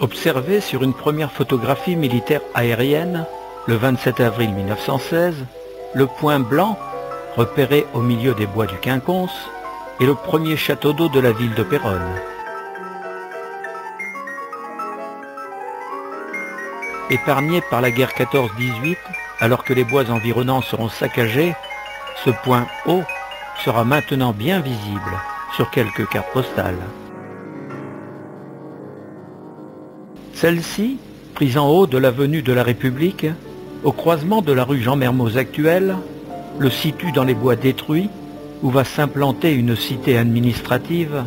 Observé sur une première photographie militaire aérienne, le 27 avril 1916, le point blanc, repéré au milieu des bois du Quinconce, est le premier château d'eau de la ville de Péronne. Épargné par la guerre 14-18, alors que les bois environnants seront saccagés, ce point haut sera maintenant bien visible sur quelques cartes postales. Celle-ci, prise en haut de l'avenue de la République, au croisement de la rue Jean-Mermoz actuelle, le situe dans les bois détruits où va s'implanter une cité administrative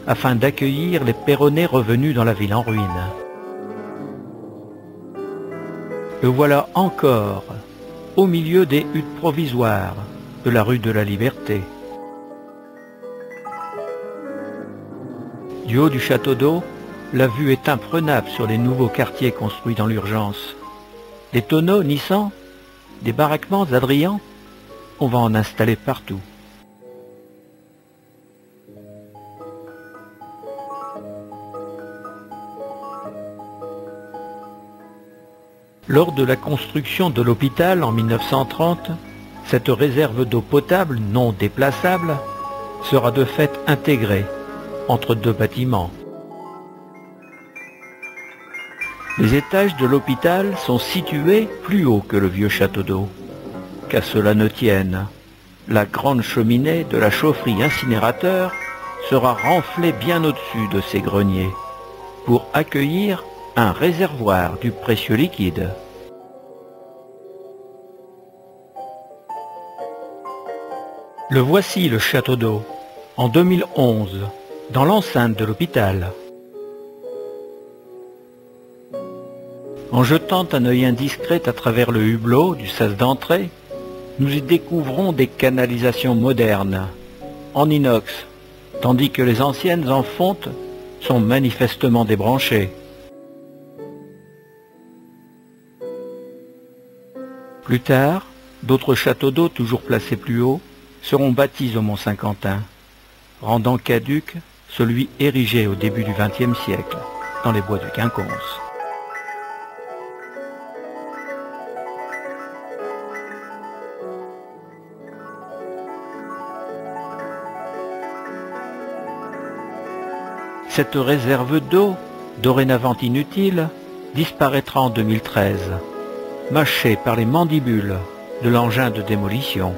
afin d'accueillir les Péronnais revenus dans la ville en ruine. Le voilà encore au milieu des huttes provisoires de la rue de la Liberté. Du haut du château d'eau, la vue est imprenable sur les nouveaux quartiers construits dans l'urgence. Des tonneaux Nissan, des baraquements Adrian, on va en installer partout. Lors de la construction de l'hôpital en 1930, cette réserve d'eau potable non déplaçable sera de fait intégrée entre deux bâtiments. Les étages de l'hôpital sont situés plus haut que le vieux château d'eau. Qu'à cela ne tienne, la grande cheminée de la chaufferie incinérateur sera renflée bien au-dessus de ces greniers pour accueillir un réservoir du précieux liquide. Le voici le château d'eau, en 2011, dans l'enceinte de l'hôpital. En jetant un œil indiscret à travers le hublot du sas d'entrée, nous y découvrons des canalisations modernes, en inox, tandis que les anciennes en fonte sont manifestement débranchées. Plus tard, d'autres châteaux d'eau toujours placés plus haut seront bâtis au Mont-Saint-Quentin, rendant caduc celui érigé au début du XXe siècle dans les bois du Quinconce. Cette réserve d'eau, dorénavant inutile, disparaîtra en 2013, mâchée par les mandibules de l'engin de démolition.